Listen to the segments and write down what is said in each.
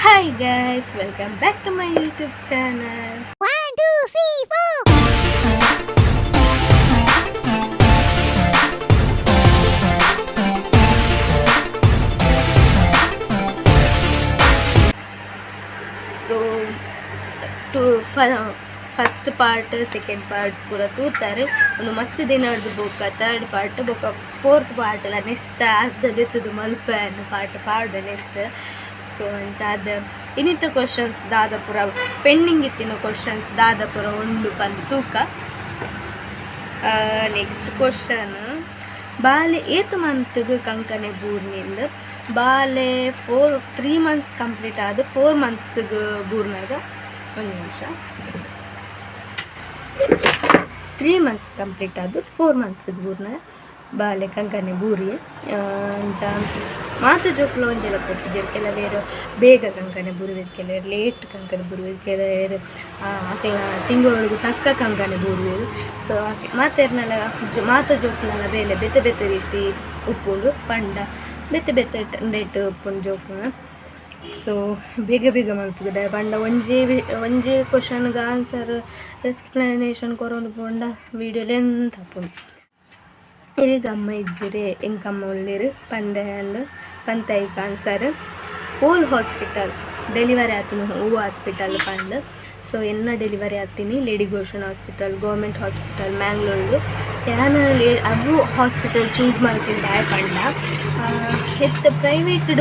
Hi guys, welcome back to my YouTube channel. 1, 2, 3, 4. First part second part ಪೂರ ತೂತಾರೆ ಒಂದು ಮಸ್ತ್ ದಿನ ಹಿಡ್ದು ಬೊಕ್ಕ ಥರ್ಡ್ ಪಾರ್ಟ್ ಬೊಕ್ಕ ಫೋರ್ತ್ ಪಾರ್ಟ್ ಎಲ್ಲ ನೆಕ್ಸ್ಟ್ ಅರ್ಧದೆತ್ತದು ಮಲ್ಪ ಪಾರ್ಟ್ ನೆಕ್ಸ್ಟ್. ಸೊ ಅಂಚಾದ ಇನ್ನಿತ ಕ್ವಶನ್ಸ್ ದಾದ ಪೂರ ಪೆಂಡಿಂಗ್ ಇತ್ತಿನ ಕ್ವಶನ್ಸ್ ದಾದ ಪೂರ ಒಂದು ಬಂದು ತೂಕ. ನೆಕ್ಸ್ಟ್ ಕ್ವಶನ್ ಬಾಲೆ ಏತ್ ಮಂತ್ಗೆ ಕಂಕನೆ ಬೂರ್ನಿಂದ ಬಾಲೆ 3 ಮಂತ್ಸ್ ಕಂಪ್ಲೀಟ್ ಆದ 4 ಮಂತ್ಸ್ಗೆ ಬೂರ್ನಾಗ ಒಂದು ನಿಮಿಷ 3 ಮಂತ್ಸ್ ಕಂಪ್ಲೀಟ್ ಆದ 4 ಮಂತ್ಸ್ಗೆ ಬೂರ್ನ ಬಾಲೆ ಕಂಕನೆ ಬೂರಿ ಮಾತು ಜೋಕ್ಲು ಒಂದೆಲ್ಲ ಕೊಟ್ಟಿದ್ದಾರೆ. ಕೆಲವೇರು ಬೇಗ ಕಂಕನೆ ಬುರುವುದು, ಕೆಲವರು ಲೇಟ್ ಕಂಕನೆ ಬುರುವುದು, ಕೆಲವರು ತಿಂಗಳೊಳಗೂ ತಕ್ಕ ಕಂಕನೆ ಬುರುವುದು. ಸೊ ಮಾತೇರ್ನೆಲ್ಲ ಮಾತು ಜೋಕ್ಲೆಲ್ಲ ಬೇಲೆ ಬೆತ್ತ ಬೆತ್ತ ರೀತಿ ಉಪ್ಪುಂಡು ಪಂಡ ಬೆತ್ತ ಬೆತ್ತ ರೇಟ್ ಉಪ್ಪುಂಡು ಜೋಕ್ಲು. ಸೊ ಬೇಗ ಬೇಗ ಮಲ್ತಿದ್ದೆ ಪಂಡ ಒಂಜೇ ಕ್ವಶನ್ಗೆ ಆನ್ಸರ್ ಎಕ್ಸ್ಪ್ಲನೇಷನ್ ಕೊರೋದು ಪೋಂಡ ವೀಡಿಯೋ ಲೆಂತ್ ಹಾಪುಂಡು. ಈಗ ಅಮ್ಮ ಇದ್ದಿರಿ ಎಂಕಮ್ಮ ಒಳ್ಳೆರು ಪಂಡೆಯಂಡು ಪಂತೈಕ ಆನ್ಸರ್ ಓಲ್ ಹಾಸ್ಪಿಟಲ್ ಡೆಲಿವರಿ ಆತೀನಿ ಹೂ ಹಾಸ್ಪಿಟಲ್ ಪಂಡು. ಸೊ ಎನ್ನ ಡೆಲಿವರಿ ಆತೀನಿ Lady Goschen Hospital government hospital Mangalore ಯಾನು ಅವು ಹಾಸ್ಪಿಟಲ್ ಚೂಸ್ ಮಾಡ್ತಿದ್ದ ಪಂಡ ಹೆತ್ತು ಪ್ರೈವೇಟ್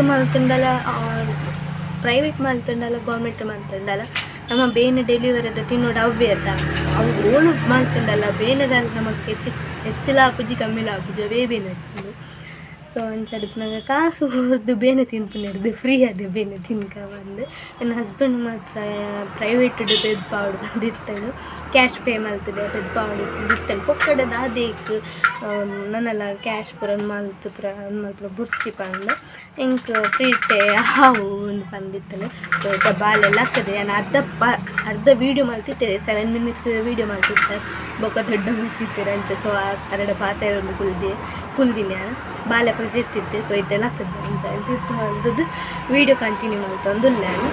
ಮಲ್ತುಂಡಲ್ಲ ಗೌರ್ಮೆಂಟ್ ಮಲ್ತುಂಡಲ್ಲ ನಮ್ಮ ಬೇನೆ ಡೆಲಿವರಿದ ತಿನ್ನೋಡು ಅವೇ ಅದ ಅವು ಓಳು ಮಲ್ತುಂಡಲ್ಲ ಬೇನೆದಲ್ಲಿ ನಮಗೆ ಹೆಚ್ಚಿಲಾಪುಜಿ ಕಮ್ಮಿಲಾಪುಜಿ ಅವೇ ಬೇನೆ ತಿಂದು. ಸೊ ಅಂಚದಕ್ಕೆ ನಂಗೆ ಕಾಸು ಹೊರದು ಬೇನೆ ತಿನ್ಪುನಿರ್ದು ಫ್ರೀ ಅದೇ ಬೇನೆ ತಿನ್ಕ ಬಂದು ನನ್ನ ಹಸ್ಬೆಂಡ್ ಮಾತ್ರ ಪ್ರೈವೇಟ್ ತೆದ್ಪಾಡು ಬಂದಿತ್ತಳು ಕ್ಯಾಶ್ ಪೇ ಮಲ್ತದೆ ತೆದ್ಪಾಡು ದಿತ್ತಳು ಪೊಕ್ಕಡದ ಅದೇಕ್ ನನ್ನೆಲ್ಲ ಕ್ಯಾಶ್ ಪುರ ಮಲ್ತು ಬುರ್ಚಿ ಪಂದು ಇಂಕ್ ಫ್ರೀ ಟೇ ಹಾವು ಒಂದು ಬಂದಿತ್ತಳು. ಸೊ ಬಾಲೆಲ್ಲ ಆಗ್ತದೆ ನಾನು ಅರ್ಧ ವೀಡಿಯೋ ಮಲ್ತಿರ್ತೇನೆ 7 ಮಿನಿಟ್ಸ್ ವೀಡಿಯೋ ಮಲ್ತಿರ್ತಾರೆ ಬೊಕ್ಕ ದೊಡ್ಡ ಮಲ್ತಿರ್ತಾರೆ ಅಂಚೆ. ಸೊ ಎರಡು ಪಾತ್ರೆ ಒಂದು ಕುಲ್ದಿನಿ ನಾನು ಬಾಲ್ಯ ಪ್ರಜೆಸ್ತಿದ್ದೆ. ಸೊ ಇದೆಲ್ಲ ಆಗ್ತದೆ ಅಂತ ಹೇಳ್ಬಿಟ್ಟು ವೀಡಿಯೋ ಕಂಟಿನ್ಯೂ ಮಾಡ್ತಂದುಲ್ಲ ನಾನು.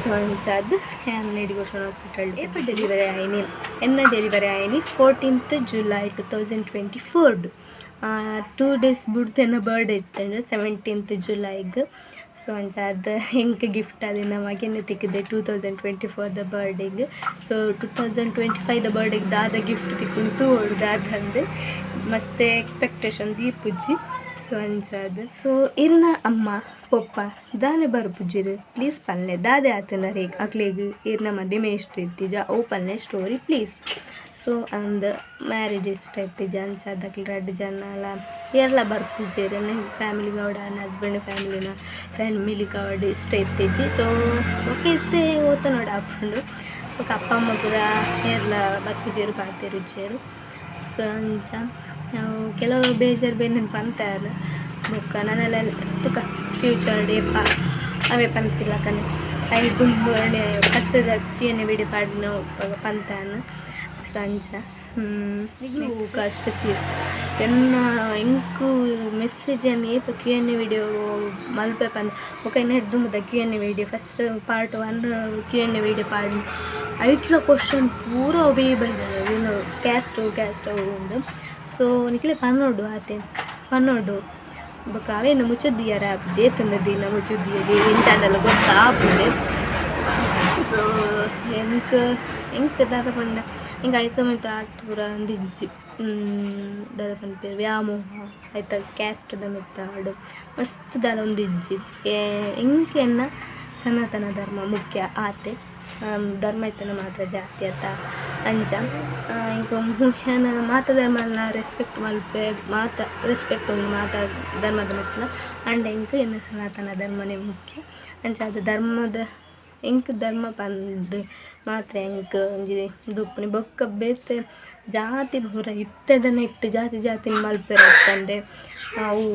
ಸೊ ಅಂಚಾದ ಹ್ಯಾನ್ ಲೇಡಿ ಗೋಷನ್ ಹಾಸ್ಪಿಟಲ್ ಎಪ್ಪ ಡೆಲಿವರಿ ಆಯ್ನಿ ಎನ್ನ ಡೆಲಿವರಿ ಆಯ್ನಿ 14th July 2024. 2 days ಬಿಡ್ತು ಎನ್ನ ಬರ್ಡೇ ಇತ್ತಂದ್ರೆ 17th Julyಗೆ. ಸೊ ಅಂಚಾದ ಹೆಂಗೆ ಗಿಫ್ಟ್ ಅದೇ ನಮಗೆನೆ ತಿಕ್ಕಿದೆ 2024 ಬರ್ಡೇಗೆ. ಸೊ 2025 ಬರ್ಡೇಗೆ ದಾದ ಗಿಫ್ಟ್ ತಿಕ್ಕೊಂಡು ಹೊಡ್ದಾದಂದು ಮಸ್ತ್ ಎಕ್ಸ್ಪೆಕ್ಟೇಷನ್ ದೀಪುಜ್ಜಿ. ಸೊ ಅಂಚಾದ ಸೊ ಇರ್ನ ಅಮ್ಮ ಪಪ್ಪ ದಾನೆ ಬರ್ಪುಜ್ಜಿರು ಪ್ಲೀಸ್ ಪಲ್ಲೆ ದಾದೆ ಆತನ ರೇಗ್ ಅಕ್ಲೇಗೆ ಇರ್ನ ಮಧ್ಯೆ ಮೇಷ್ಟ್ರು ಇರ್ತಿಜ ಓ ಪಲ್ಲೆ ಸ್ಟೋರಿ ಪ್ಲೀಸ್. ಸೊ ಅಂದು ಮ್ಯಾರೇಜ್ ಇಷ್ಟ ಇರ್ತಿಜ ಅಂಚಾದಕ್ಕೆ 2 ಜನ ಎಲ್ಲ ಎಲ್ಲ ಬರ್ಪುಜ್ಜೇರು ನನ್ನ ಫ್ಯಾಮಿಲಿ ಗೌಡ ನನ್ನ ಹಸ್ಬೆಂಡ್ ಫ್ಯಾಮಿಲಿ ಗೌಡ ಇಷ್ಟ ಇರ್ತಿಜಿ. ಸೊ ಓಕೆ ಇತ್ತೆ ಓದ್ತಾ ನೋಡಿ ಹಾಕೊಂಡು ಸೊ ಅಪ್ಪ ಅಮ್ಮ ಪೂರ ಎಲ್ಲ ಬರ್ಪುಜೇರು ಪಾಡ್ತೆ ರುಚಿಯರು. ಸೊ ಅಂಚ ನಾವು ಕೆಲವು ಬೇಜಾರು ನೆನಪು ಅಂತಾರೆ ಬುಕ್ಕ ನನ್ನೆಲ್ಲ ತುಕ ಫ್ಯೂಚರ್ ಡೇ ಅವೇ ಪಂತಿಲ್ಲ ಕನೆ ಐದು ತುಂಬ ಕಷ್ಟದ ಕ್ಯೂನೆ ವಿಡಿಯೋ ಪಾಡಿನ ಪಂತಾನ ಅಂಚ ಇದು ಕಷ್ಟ ಎನ್ನ ಇಂಕು ಮೆಸೇಜ್ ಏನು ಏಪ ಕ್ಯೂಎನ್ಎ ವಿಡಿಯೋ ಮಲ್ಪೆ ಪಂದ ఒక ಹಿಡ್ದುಂಬುದ ಕ್ಯೂಎನ್ಎ ವಿಡಿಯೋ ಫಸ್ಟ್ ಪಾರ್ಟ್ 1 ಕ್ಯೂಎನ್ಎ ವಿಡಿಯೋ ಪಾಡಿ ಐಟ್ಲ ಕ್ವಶನ್ ಪೂರ ಒಬೇ ಬಂದಿದೆ ಏನು ಕ್ಯಾಸ್ಟ್ ಒಂದು. ಸೊ ನಿಖಲೆ ಪನ್ನೋಡು ಆತೆ ಪನ್ನೋಡು ಬೊಕ್ಕ ಅವೇನು ಮುಚ್ಚುದಿಯಾರ ಜೇತಂದದಿ ನಮ್ಮ ಮುಚ್ಚುದಿಯದೆ ಏನು ಚಾನಲ್ ಗೊತ್ತಾಗ್ತದೆ. ಸೊ ಎಂಕ್ ದಾದ ಪಂಡ ಹಿಂಗೆ ಆಯ್ತು ಆತು ಪೂರ ಅಂದಿಜ್ಜಿ ದಾದ ಪಂಡ ಪೇರು ವ್ಯಾಮೋಹ ಆಯ್ತಾ ಕ್ಯಾಸ್ಟ್ದ ಮೆತ್ತಾಡು ಮಸ್ತ್ ದಾದ ಒಂದಿಜ್ಜಿ ಎಂಕ್ ಎನ್ನ ಸನಾತನ ಧರ್ಮ ಮುಖ್ಯ ಆತೆ ಧರ್ಮ ಇತ್ತನ ಮಾತ್ರ ಜಾತಿ ಆತ ಅಂಚ ಇಂಕ ಮುಖ್ಯನ ಮಾತ ಧರ್ಮನ ರೆಸ್ಪೆಕ್ಟ್ ಮಲ್ಪೆ ರೆಸ್ಪೆಕ್ಟ್ ಒಂದು ಮಾತ ಧರ್ಮದ ಮೆತ್ತಲ ಅಂಡ ಇಂಕ ಎನ್ನ ಸನಾತನ ಧರ್ಮನೇ ಮುಖ್ಯ ಅಂಚ ಅದು ಧರ್ಮದ ಎಂಕ್ ಧರ್ಮ ಪಂದು ಮಾತ್ರ ಎಂಕ್ ಒಂಜಿ ದುಪ್ಪುನಿ ಬೊಕ್ಕ ಬೇತೆ ಜಾತಿ ಪೂರ ಇಟ್ಟದನ್ನ ಇಟ್ಟು ಜಾತಿ ಮಲ್ಪೆರತ್ತಂದೆ ಅವು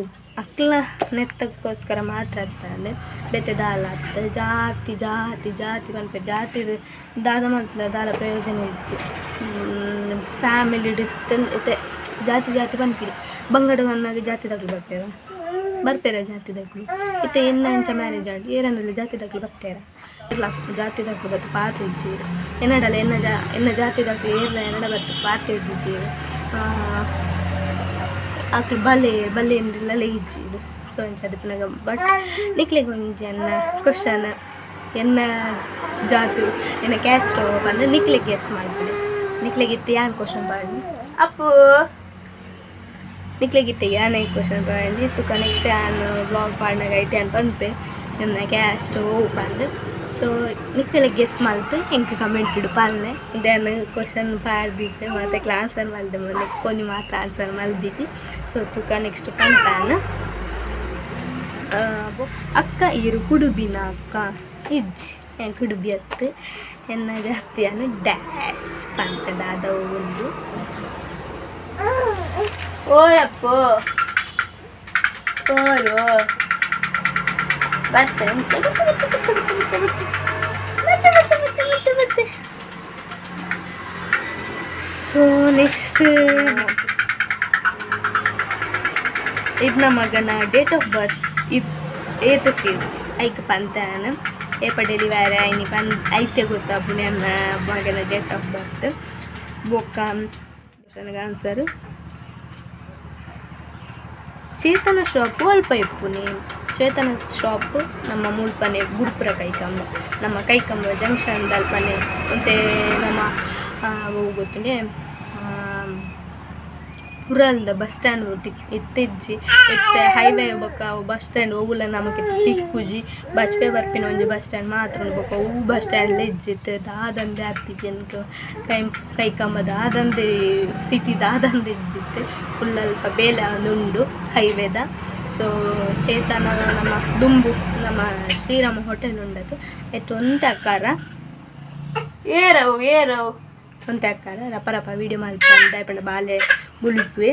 ಅಕ್ಲ ನೆತ್ತಕ್ಕೋಸ್ಕರ ಮಾತ್ರ ಆಗ್ತದೆ ಬೇತೆ ದಾಲ ಆಗ್ತದೆ ಜಾತಿ ಪನ್ಪೆ ಜಾತಿ ದಾದ ಮಲ್ತದ ದಾಲ ಪ್ರಯೋಜನ ಇಜ್ಜಿ ಫ್ಯಾಮಿಲಿ ಡಿತ್ತೆ ಜಾತಿ ಪನ್ಪಿರಿ ಬಂಗಡ ಮನ್ನಾಗಿ ಜಾತಿ ತಗಲು ಬರ್ತೇವೆ ಬರ್ಪೇರ ಜಾತಿದಾಗ್ಲು ಇತ್ತೆ ಎನ್ನ ಇಂಚ ಮ್ಯಾರೇಜ್ ಆಡಿ ಏರನಲ್ಲಿ ಜಾತಿದಾಗ್ಲು ಬರ್ತಾರ ಎಲ್ಲ ಜಾತಿದಾಗ್ಲು ಬತ್ತು ಪಾತ ಇಜ್ಜೀರು ಎನ್ನಡಲ್ಲ ಎನ್ನ ಜಾತಿದಾಗ್ಲು ಏರ್ಲ ಎನ್ನಡ ಬತ್ತು ಪಾತ ಇಜ್ಜೀರು ಆಕಳು ಬಲೆ ಎಂದೆಲ್ಲ ಇಜ್ಜೀರು ಸೊ ಇಂಚ ಅದಕ್ಕೆ ಬಟ್ ನಿಕ್ಲೆಗೆ ಒಂಜಿ ಎನ್ನ ಕ್ವಶನ್ ಎನ್ನ ಜಾತಿ ಎನ್ನ ಕ್ಯಾಸ್ಟ್ ಬಂದು ನಿಕ್ಲೆಗೆ ಗೆಸ್ ಮಾಡ್ತೀನಿ ನಿಕ್ಲೆಗಿತ್ತು ಯಾನ್ ಕ್ವಶನ್ ಪಾಡಿ ಅಪ್ಪು ನಿಕ್ಲೆಗಿತ್ತೆ ಯಾನೇ ಕ್ವಶನ್ ಪಾಡಿ ತುಕ ನೆಕ್ಸ್ಟ್ ಯಾನು ಬ್ಲಾಗ್ ಪಾಡ್ನಾಗ ಐತೆ ಅಂತ ಬಂತೆ ಎನ್ನ ಕ್ಯಾಸ್ಟ್ ಬಂದು ಸೊ ನಿಕ್ಲೆಗೆ ಗೆಸ್ ಮಾಡ್ತು ಹೆಂಗೆ ಕಮೆಂಟ್ ಇಡು ಪಾಲ್ನೆ ದೆನ್ ಕ್ವಶನ್ ಪಾಡ್ದಿದ್ದೆ ಮತ್ತು ಆನ್ಸರ್ ಮಲ್ದೆ ಮೊನ್ನೆ ಕೊಂಚ ಮಾತ್ರ ಆನ್ಸರ್ ಮಲ್ದಿದ್ದಿ ಸೊ ತುಕ ನೆಕ್ಸ್ಟ್ ಪಂಪಾನ ಅಕ್ಕ ಇರು ಕುಡುಬಿನ ಅಕ್ಕ ಇಜ್ಜಿ ಕುಡುಬಿ ಅತ್ತು ಎನ್ನ ಜಾತಿಯನ್ನು ಡ್ಯಾಶ್ ಪಂತದಾದ ಒಂದು ಓಯಪ್ಪೋ ಓರು ಬರ್ತೇನೆ ಸೊ ನೆಕ್ಸ್ಟ್ ಇದು ನಮ್ಮ ಮಗನ ಡೇಟ್ ಆಫ್ ಬರ್ತ್ ಏತ್ ಸೀಸ್ ಐಕ್ ಪಂತಾನ ಏಪ ಡೆಲಿವರಿ ಐನಿ ಐತೆ ಗೊತ್ತಾ ನನ್ನ ಮಗನ ಡೇಟ್ ಆಫ್ ಬರ್ತ್ ಬೊಕ್ಕ ನನಗೆ ಆನ್ಸರು ಚೇತನ ಶಾಪು ಅಲ್ಪ ಇಪ್ಪುನಿ ಚೇತನ ಶಾಪ್ ನಮ್ಮ ಮುಳ್ಪನೆ ಗುರುಪುರ ಕೈಕಂಬ ನಮ್ಮ ಕೈಕಂಬ ಜಂಕ್ಷನ್ ಅಲ್ಪನೆ ಮತ್ತು ನಮ್ಮ ಗೊತ್ತುಂಡೆ ಪುರಲ್ದ ಬಸ್ ಸ್ಟ್ಯಾಂಡ್ ಇತ್ತಿಜ್ಜಿ ಇತ್ತೆ ಹೈವೇ ಬೊಕ್ಕ ಬಸ್ ಸ್ಟ್ಯಾಂಡ್ ಹೋಗುಲ್ಲ ನಮಗೆ ತಿಕ್ಕುಜಿ ಬಚ್ಪೆ ಬರ್ಪಿನ ಒಂಜಿ ಬಸ್ ಸ್ಟ್ಯಾಂಡ್ ಮಾತ್ರ ಬೊಕ್ಕ ಹೂ ಬಸ್ ಸ್ಟ್ಯಾಂಡ್ಲ ಇಜ್ಜಿತ್ತು ದಾದಂದೆ ಹತ್ತಿಜ್ಜಿ ಕೈಕಂಬ ದಾದಂದೆ ಸಿಟಿ ದಾದಂದೆ ಇಜ್ಜಿತ್ತು ಫುಲ್ ಅಲ್ಪ ಬೇಲೆ ಉಂಡು ಹೈವೇದ ಸೊ ಚೇತನ ನಮ್ಮ ದುಂಬು ನಮ್ಮ ಶ್ರೀರಾಮ ಹೋಟೆಲ್ ಉಂಡದು ಎತ್ತು ಒಂತೆ ಅಕ್ಕಾರ ಏರವು ಒಂತೆ ಅಕ್ಕಾರ ರಪ ವೀಡಿಯೋ ಮಾಡ್ತಾರೆ ದಯಪಂಡ ಬಾಲೆ ಬುಳಿದ್ವಿ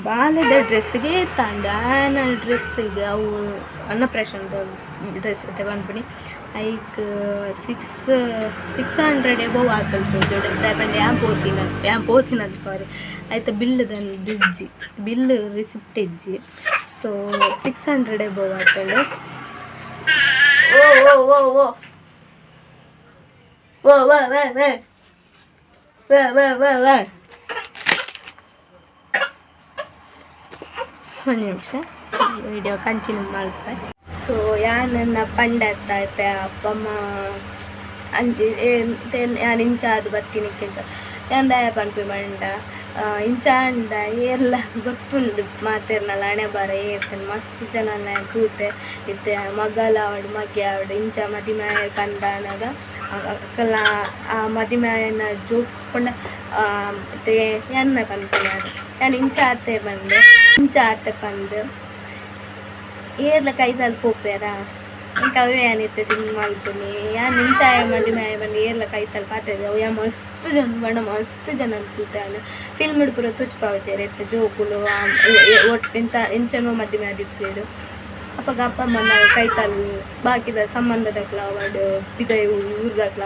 ಬಾಲ್ಯದ ಡ್ರೆಸ್ಗೆ ತಾಂಡ ಆ್ಯನಲ್ ಡ್ರೆಸ್ಸಿಗೆ ಅವು ಅನ್ನಪ್ರಾಶನದ ಡ್ರೆಸ್ ಇರುತ್ತೆ ಬಂದ್ಬಿಡಿ ಐಕ್ 600 ಎಬೋವ್ ಆಗ್ತಲ್ತು ದಯಪಂಡ ಯಾನ್ ಪೋತಿನ ಅಂತಾರೆ ಆಯ್ತು ಬಿಲ್ಲುದಂದು ಇಜ್ಜಿ ಬಿಲ್ಲು ರಿಸಿಪ್ಟ್ ಇಜ್ಜಿ ಸೊ 600 ಎಬೋವ್ ಆಗ್ತದೆ ಒಂದು ನಿಮಿಷ ವಿಡಿಯೋ ಕಂಟಿನ್ಯೂ ಮಾಡ್ತೆ ಸೊ ಯಾನನ್ನ ಪಂಡತ್ತ ಐತೆ ಅಪ್ಪಮ್ಮ ಅಂಜಿ ಯಾನು ಇಂಚ ಅದು ಬರ್ತೀನಿ ಇಂಚ ಯಾನ್ ದಯ ಪನ್ಪಿ ಮಂಡ ಇಂಚ ಅಂಡ ಏರ್ಲ ಗೊತ್ತುಂಡು ಮಾತೇರ್ನಲ್ಲ ಹಣೆ ಬರ ಏರ್ತೇನೆ ಮಸ್ತ್ ಜನ ಕೂತೆ ಇತ್ತೆ ಮಗಲ ಅವಡು ಮಗೆ ಅವಡು ಇಂಚ ಮದಿಮೆ ಕಂಡಾನಾಗ ಅಕ್ಕಲ ಆ ಮದಿಮೆನ ಜೋಕೊಂಡ ಮತ್ತೆ ಎನ್ನ ಪನ್ಪನೆ ಅದು ನಾನು ಇಂಚ ಆತೆ ಪಂದು ಏರ್ಲ ಕೈದಲ್ಲಿ ಪೋಪೇರ ಇಂಕವೇ ಏನಿತ್ತೆ ತಿಂದು ಮಲ್ಪುನಿ ಯಾನ್ ಇಂಚಾಯ ಮದಿಮೆ ಬಂದು ಏರ್ಲ ಕೈತಲ್ಲಿ ಪಾತೇವೆ ಅವು ಯಾ ಮಸ್ತ್ ಜನ ಬಣ್ಣ ಮಸ್ತ್ ಜನ ಕೂತಾನೆ ಫಿಲ್ಮ್ ಹಿಡ್ಪುರ ತುಚ್ಪಾವಚೇರಿ ಇತ್ತೆ ಜೋಕುಲು ಒಟ್ಟು ಇಂಚನೋ ಮದಿಮೆ ಆದಿತ್ತೇರು ಅಪ್ಪಾಗ ಅಪ್ಪಮ್ಮ ನಾವು ಕೈತಲ್ಲಿ ಬಾಕಿದ ಸಂಬಂಧದಕ್ಲ ಅವಡು ಬಿದೈ ಊರ್ದಕ್ಲ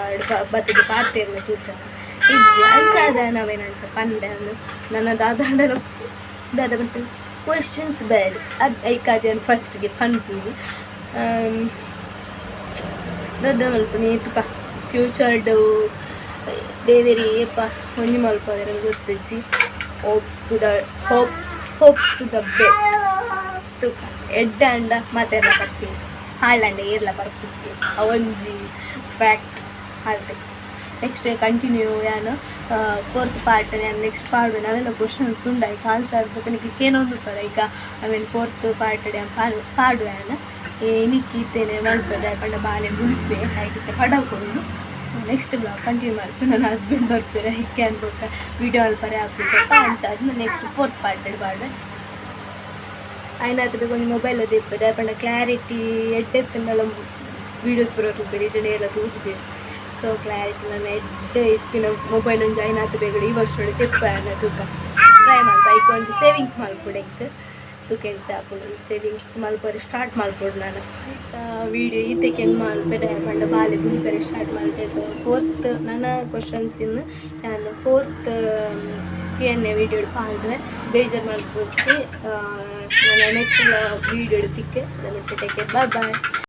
ಬತ್ತಿಗೆ ಪಾತೇರ್ನ ತೂಚ ಇಜ್ಜಿ ಅಂಚಾದ ನಾವೇನಂತ ಪಂಡೆ ಅಂದು ನನ್ನ ದಾದ ಬಂತು ಕ್ವೆಶನ್ಸ್ ಬೇರೆ ಅದು ಐಕಾದೇನು ಫಸ್ಟ್ಗೆ ಪನ್ಪೀವಿ ದೊಡ್ಡ ಮಲ್ಪನಿ ತುಕ ಫ್ಯೂಚರ್ಡು ದೇವೇರಿ ಏಪ ಒಂಜಿ ಮಲ್ಪೋದ್ರೆ ಗೊತ್ತಿಜ್ಜಿ ಹೋಪ್ ಟು ದ ಬೆಸ್ಟ್ ತುಕ ಎಡ್ಡ ಅಂಡ ಮಾತೆಲ್ಲ ಪಟ್ಟಿ ಹಾಳಂಡ ಏರ್ಲ ಬರ್ಪಿಜ್ಜಿ ಒಂಜಿ ಫ್ಯಾಕ್ಟ್ ಹಾಳ್ತೆ ನೆಕ್ಸ್ಟ್ ಕಂಟಿನ್ಯೂ ಯಾನು 4th ಪಾರ್ಟ್ ನಾನು ನೆಕ್ಸ್ಟ್ ಪಾಡು ನಾವೆಲ್ಲ ಕ್ವಶನ್ಸ್ ಉಂಡ ಈಗ ಆನ್ಸರ್ ನನಗೆ ಏನೊಂದು ಪರ ಈಗ ಆಮೇಲೆ 4th ಪಾರ್ಟ್ ಪಾಡು ಯಾನ ಏನಿಕ್ಕಿತ್ತೇನೆ ಮಾಡ್ತಾರೆ ಪಂಡ ಬಾಲೆ ಬುಲ್ಪೆ ಹಾಗೆ ಪಡಕೊಂಡು ಸೊ ನೆಕ್ಸ್ಟ್ ಬ್ಲಾಗ್ ಕಂಟಿನ್ಯೂ ಮಾಡ್ಕೊಂಡು ನನ್ನ ಹಸ್ಬೆಂಡ್ ಬರ್ತಾರೆ ಹಿಕ್ಕೆ ಅನ್ಬೇಕು ವೀಡಿಯೋ ಅಲ್ಪರೆ ಹಾಕ್ಬೇಕು ಅಂಚಾದ್ಮೇಲೆ ನೆಕ್ಸ್ಟ್ 4th ಪಾರ್ಟ್ ಪಾಡು ಆಯ್ನಾದ್ರು ಒಂದು ಮೊಬೈಲ್ ಅದು ಇಪ್ಪದೆ ಪಂಡ ಕ್ಲಾರಿಟಿ ಎಡ್ಡೆತ್ತನ್ನೆಲ್ಲ ವೀಡಿಯೋಸ್ ಬರೋದು ಜನ ಎಲ್ಲ ತೂತಿದೆ ಸೊ ಕ್ಲಾರಿಟಿ ನಾನು ಇತ್ತಿನ ಮೊಬೈಲ್ ಒಂದು ಜಾಯ್ನ್ ಆತ ಬೇಗ ಈ ವರ್ಷ ತೆಪ್ಪ ತೂಕ ಟ್ರೈ ಮಾಡ್ಬ ಈಗ ಒಂದು ಸೇವಿಂಗ್ಸ್ ಮಾಡ್ಕೊಡಕ್ಕೆ ತೂಕೆಂಚ ಹಾಕೊಂಡು ಸೇವಿಂಗ್ಸ್ ಮಲ್ಪರೆ ಸ್ಟಾರ್ಟ್ ಮಾಡ್ಕೊಡು ನಾನು ವೀಡಿಯೋ ಈತೆಗೆ ಹೆಂಗೆ ಮಲ್ಪೆ ಪಂಡ ಬಾಲೆ ಗುಣಿಪರೆ ಸ್ಟಾರ್ಟ್ ಮಾಡಿದೆ ಸೊ 4th ನನ್ನ ಕ್ವಶನ್ಸ್ ಇನ್ನು ನಾನು 4th ಎನ್ನೆ ವೀಡಿಯೋ ಪಾಲ್ವೆ ಬೇಜಾರು ಮಾಡ್ಬಿಟ್ಟು ನಾನು ನೆಕ್ಸ್ಟ್ ವೀಡಿಯೋ ತಿಕ್ಕೆ ಟೇಕ್ ಕೇರ್ ಬಾಯ್ ಬಾಯ್.